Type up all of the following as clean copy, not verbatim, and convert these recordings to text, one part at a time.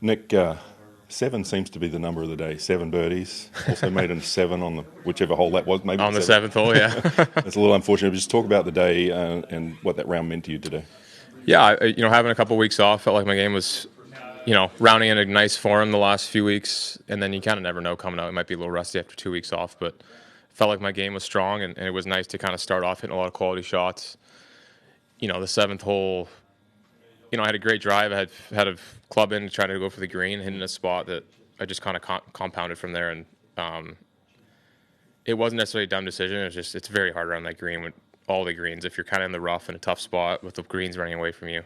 Nick, 7 seems to be the number of the day. 7 birdies. Also made him 7 on the whichever hole that was. Maybe on the 7th hole, yeah. It's a little unfortunate. But just talk about the day and what that round meant to you today. Yeah, having a couple of weeks off, felt like my game was, rounding in a nice form the last few weeks, and then you kind of never know coming out. It might be a little rusty after 2 weeks off, but felt like my game was strong, and it was nice to kind of start off hitting a lot of quality shots. The 7th hole, I had a great drive. I had a club in trying to go for the green, hitting a spot that I just kind of compounded from there, and it wasn't necessarily a dumb decision. It's very hard around that green with all the greens if you're kind of in the rough in a tough spot with the greens running away from you.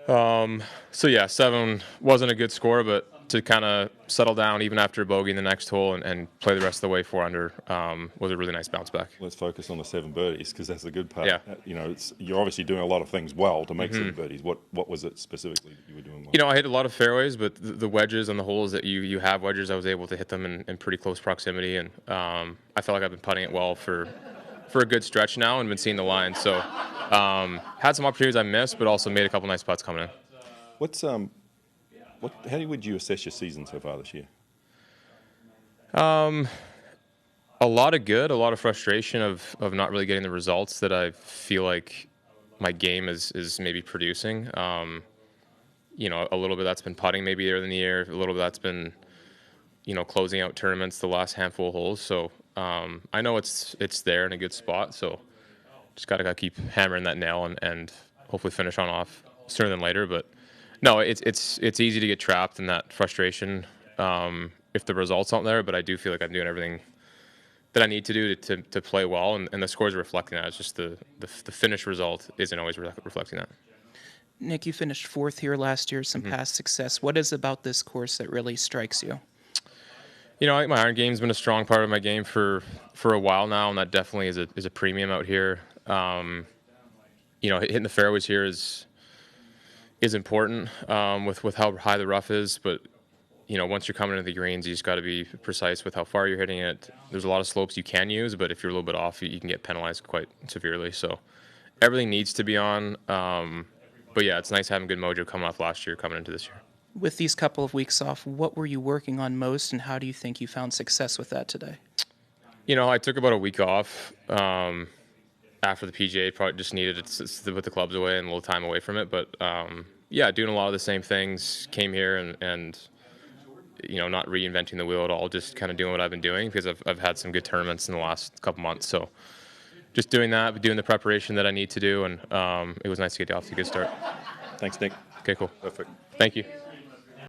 So yeah, 7 wasn't a good score, but to kind of settle down even after a bogey in the next hole and play the rest of the way 4 under was a really nice bounce back. Let's focus on the 7 birdies because that's the good part. Yeah. You're obviously doing a lot of things well to make 7 birdies. What was it specifically that you were doing well? I hit a lot of fairways, but the wedges on the holes that you have wedges, I was able to hit them in pretty close proximity, and I felt like I've been putting it well for a good stretch now and been seeing the line. So had some opportunities I missed, but also made a couple nice putts coming in. How would you assess your season so far this year? A lot of good, a lot of frustration of not really getting the results that I feel like my game is maybe producing. A little bit that's been putting maybe earlier in the year. A little bit that's been, closing out tournaments the last handful of holes. So I know it's there in a good spot. So just gotta keep hammering that nail and hopefully finish off sooner than later. But no, it's easy to get trapped in that frustration if the results aren't there. But I do feel like I'm doing everything that I need to do to play well, and the scores are reflecting that. It's just the finished result isn't always reflecting that. Nick, you finished 4th here last year, some past success. What is about this course that really strikes you? I think my iron game's been a strong part of my game for a while now, and that definitely is a premium out here. Hitting the fairways here is important with how high the rough is, but once you're coming into the greens, you just got to be precise with how far you're hitting it. There's a lot of slopes you can use, but if you're a little bit off, you can get penalized quite severely. So everything needs to be on. But yeah, it's nice having good mojo coming off last year, coming into this year. With these couple of weeks off, what were you working on most, and how do you think you found success with that today? I took about a week off after the PGA. Probably just needed to put the clubs away and a little time away from it. But yeah, doing a lot of the same things. Came here and not reinventing the wheel at all, just kind of doing what I've been doing because I've had some good tournaments in the last couple months. So just doing that, doing the preparation that I need to do, and it was nice to get off to a good start. Thanks, Nick. Okay, cool. Perfect. Thank you.